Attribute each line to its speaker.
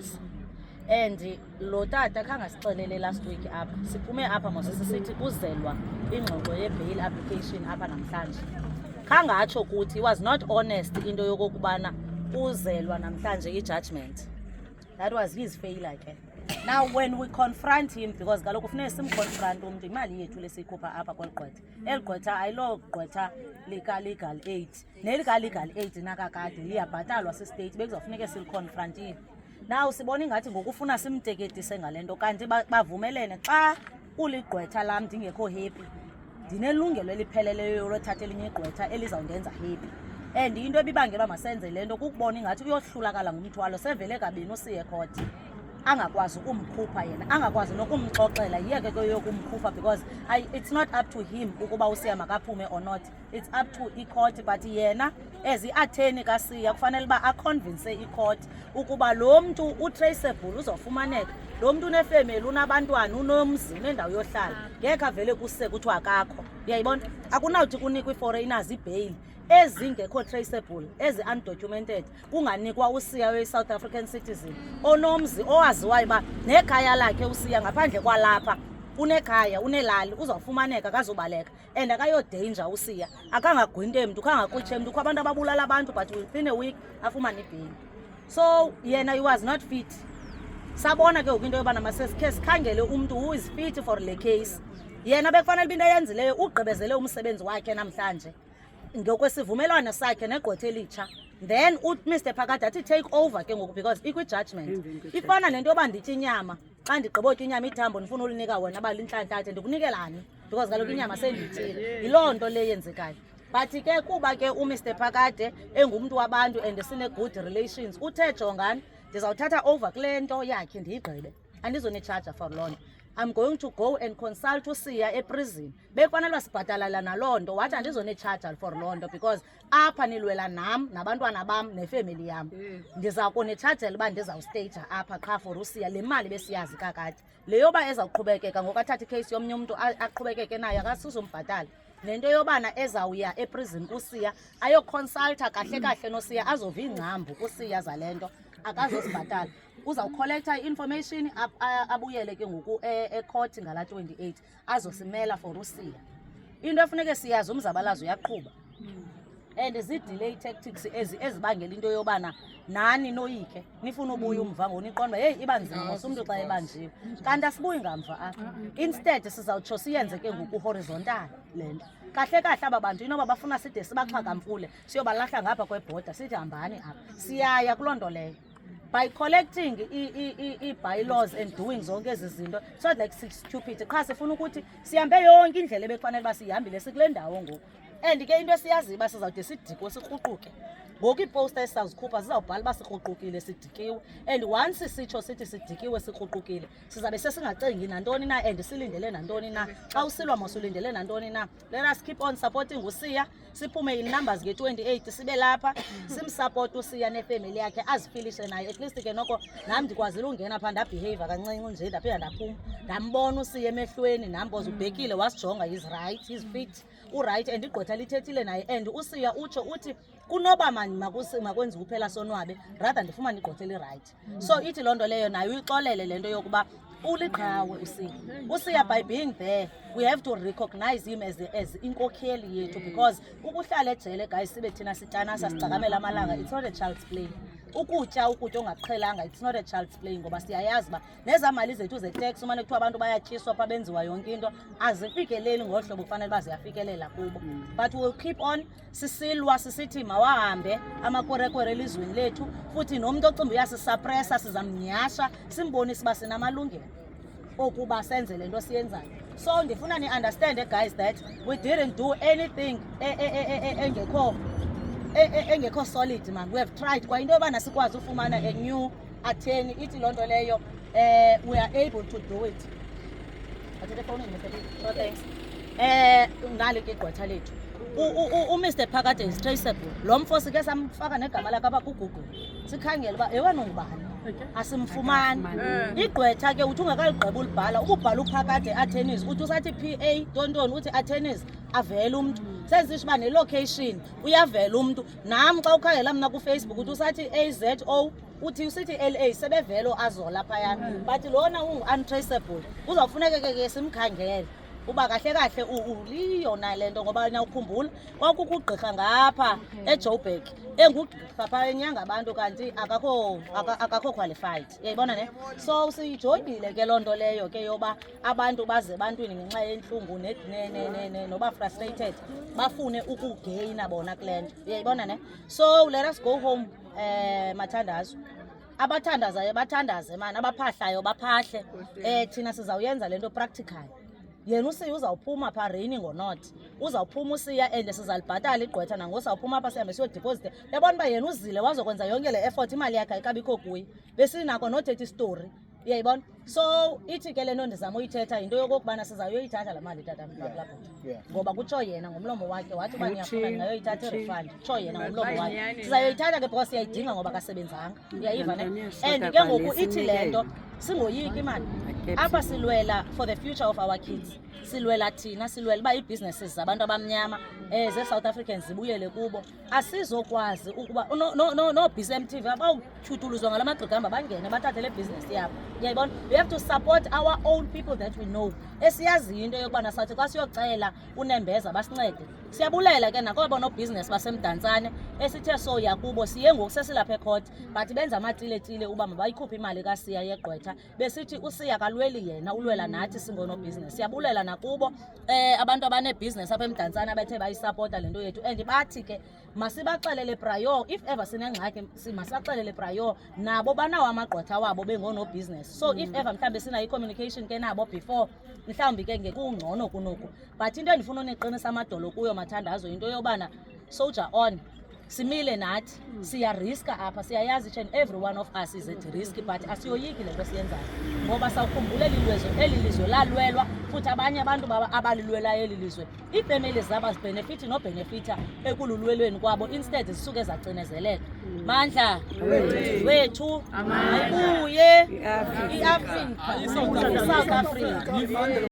Speaker 1: years. And lo tata khange asixelele last week apha siphume apha mose sisithi kuzelwa ingxoxo ye-bail application apha namhlanje. Khange atsho ukuthi he was not honest into yokokubana kuzelwa namhlanje i-judgment. That was his failure ke. Now when we confront him, because kaloku kufuneka simconfront umntu imali yethu lesiyikhupha apha kweli gqwetha. Eli gqwetha ayilo gqwetha lika-legal aid. Nelika-legal aid nakakade liyabhatalwa si-state bekuzofuneka siliconfrontile. Now sibona ingathi ngokufuna simteketise ngale nto kanti bavumelene xa uligqwetha lam ndingekho happy ndinelungelo elipheleleyo lothatha elinye igqwetha elizawundenza happy. And into ebibangela masenze le nto kukubona ingathi uyohlulakala ngumthwalo sevele kabini usiye court angakwazi ukumkhupha yena angakwazi nokumxoxela yiyeke ke yokumkhupha because it's not up to him ukuba usiya makaphume or not, it's up to i-court. But yena as i-attorney kaSiya kufanele uba aconvince i-court ukuba lo mntu utraceable uzofumaneka, lo mntu unefemeli unabantwana unomzi unendawo yohlala ngekho avele kusise kuthiwa akakho. Uyayibona akunawuthi kunikwa i-foreigners i-bail ezingekho traceable ezi-undocumented kunganikwa uSiya we-South African citizen onomzi owaziwayo uba nekhaya lakhe uSiya ngaphandle kwalapha unekhaya unelali uzawufumaneka kazubaleka and akayodanger uSiya akangagwinte mntu khangakutshe mntu kho abantu ababulala abantu but within a week afumane ibheli. So yena he was not fit. Sabona ke ngoku into yobana masesikhe sikhangele umntu who is fit for le case. Yena bekufanele into eyenzileyo ugqibezele umsebenzi wakhe namhlanje ngokwesivumelwano sakhe negqwetha elitsha, then Mr Phakade athi take over ke ngoku because ikwi-judgment. Ifana nento yoba nditya inyama xa ndigqibotya inyama ithambo ndifuna ulinika wena balintlantathe ndikunikelani because kaloku inyama sendiyityile. Yiloo nto le yenzekayo. But ke kuba ke uMr Phakade engumntu wabantu and sine-good relations uthe jongani ndizawuthatha over kule nto yakhe ndiyigqibe andizonitshaja for loo nto. I'm going to go and consult uSiya eprison. Bekufanele sibhatalala naloo nto wathi andizonitshaja for loo nto because apha nilwela nam nabantwana bam nefemeli yam. Ndiza kunitshajela uba ndizawustaja apha qha for uSiya le mali besiyazi kakade le yoba ezawuqhubekeka ngokathatha ikheyisi yomnye umntu aqhubekeke nayo akasuzombhatala. Nento yobana ezawuya eprison uSiya ayoconsulta kahle kahle noSiya azova ingcambu uSiya zale nto akazosibhatala. Uzawukholektha i-information abuyele ke ngoku e-court ngala 28 azosimela for uSiya. Into efuneke siyazi umzabalazo uyaqhuba and zii-delay tactics ezibangela into yobana nani noyikhe nifuna ubuya umva ngoniqonda hey iba nzima ngosu umntu xa ebanjiwe kanti asibuyi ngamva apha. Instead sizawutsho siyenze ke ngoku horizontal le nto kahle kahle aba bantu inoba bafuna side sibaxhakamfule siyobalahla ngapha kwebhoda sithi hambani apha. Siyaya kuloo nto leyo by collecting i-bylaws and doing zonke ezi zinto. It's not like stupid qha sifuna ukuthi sihambe yonke indlela ebekufanele uba siyihambile sikule ndawo ngoku. And ke into esiyaziyo uba sizawude sidikwe sikruquke ngoku iiposta esizawuzikhupha zizawubhala uba sikruqukile sidikiwe and once sitsho sithi sidikiwe sikruqukile sizabe sesingacingi nantoni na and silindele nantoni na. Xa usilwa mosulindele nantoni na. Let us keep on supporting uSiya siphume i-numbers nge-28 sibe lapha simsupport uSiya nefemeli yakhe azifilishe naye at least ke noko nam ndikwazile ungena phaa ndabehave kancinci nje ndaphinda ndaphuma ndambona uSiya emehlweni nam because ubhekile wasijonga he's right he's fit uright and igqwetha lithethile naye and uSiya utsho uthi kunoba makwenziwe uphela sonwabe rather ndifumane igqwetha eli-right. So ithi loo nto leyo nayo uyixolele le nto yokuba uliqhawe uSiya by being there we have to recognize him as inkokheli yethu because ukuhlala ejele guys sibe thina sitanasa sicamela amalanga it's not a child's play. Ukutya ongaqhelanga it's not a child's play ngoba siyayazi uba nezaa mali zethu ze-tax umane kuthiwa abantu bayatyiswa pha benziwa yonke into azifikeleli ngolu hlobo kufanele uba ziyafikelela kubo. But we'll keep on sisilwa sisithi mawahambe amakwerekwere elizweni lethu futhi nomntu ocimba uyasisapresa sizamnyhasha simbonise uba sinamalungelo okuba senze le nto siyenzayo. So ndifuna ni-understand guys that we didn't do anything engekho solid man. We have tried kwa into yobana sikwazi ufumana a new attorney ithi loo nto leyo we are able to do it. So thanks. Ngale ke gqwetha lethu uMr Phakade is traceable. Lo mfo sike samfaka negama lakhe apha kuGoogle sikhangele uba ewena ungubani asimfumani. Igqwetha ke uthi ungakaligqiba ulibhala ubhala uPhakade attorneys uthi usathi PA tontoni uthi attorneys avela umntu senzisho uba ne-location uyavela umntu. Nam xa ukhangela mna kuFacebook uthi usathi AZO uthi usithi LA sebevelo azola phayana but lona untraceable uzawufuneka ke simkhangele uba kahle uliyona lento ngoba nawukhumbula kwakukugqirha ngapha eJoburg engugqirha pha enyanga abantu kanti akakho qualified uyayibona ne so siyijongile ke lonto leyo ke yoba abantu baze bantwini ngenxa yenhlungu noba frustrated bafune ukugaina bona kulento uyayibona ne so let us go home Mathandazo abathandazayo bathandaze man abaphahlayo baphahle thina sizawuyenza lento practical yena usiya uzawuphuma pha raining or not uzawuphuma usiya and sizalibhatala igqwetha nangosawuphuma apha sihambe siyodeposit yabona uba yena uzile wazokwenza yonke le effort imali yakhe ayikabikho kuye besinako nothetha istory uyayibona so ithi ke le nto ndizama uyithetha yinto yokokubana sizawuyoyithatha laa mali tata mlapho ngoba kutsho yena ngomlomo wakhe wathi uba ndiyafuna ndingayoyithatha irefund kutsho yena ngomlomo wakhe sizayoyithatha ke because siyayidinga ngoba kasebenzanga uyayiva ne and ke ngoku ithi le nto singoyiki imali apha silwela for the future of our kids silwela thina silwela uba ii-businesses zabantu abamnyama ze-South Africans zibuyele kubo asizokwazi ukuba no-BCMTV abawutyhutuluzwa ngala magqigamba bangene bathathe le bhizinesi yabo uyayibona we have to support our own people that we know esiyaziyo into yokubana sathi xa siyocela unembeza basincede siyabulela ke nakwabo nobhizinesi basemdantsane esithe soya kubo siye ngoku sesilapha ecourt but benza amatiletile uba mabayikhuphe imali kaSiya yegqwetha besithi uSiya kalweli yena ulwela nathi singonobhizinesi siyabulela nakubo abantu abanebhizinesi apha emdantsane abethe bayisapota lento yethu and bathi ke masibaxelele prior if ever sinengxaki masibaxelele prior nabo banawo amagqwetha wabo bengonobhizinesi so if ever mhlawumbe sinayo i-communication ke nabo before mhlawumbi ke ngekungcono kunoku but into endifuna uniqinisa amadolo kuyo Mathandazo into yobana soldier on simile nathi siyariska apha siyayazi each and every one of us is at risk but asiyoyiki lento siyenzayo ngoba sawukhumbula eli lizwe lalwelwa futhi abanye abantu abalilwelayo eli lizwe iifemeli zabo zibenefiti nobhenefitha ekululwelweni kwabo instead zisuke zacinezeleka mandla wethu mayibuye i-Afrika i-South Africa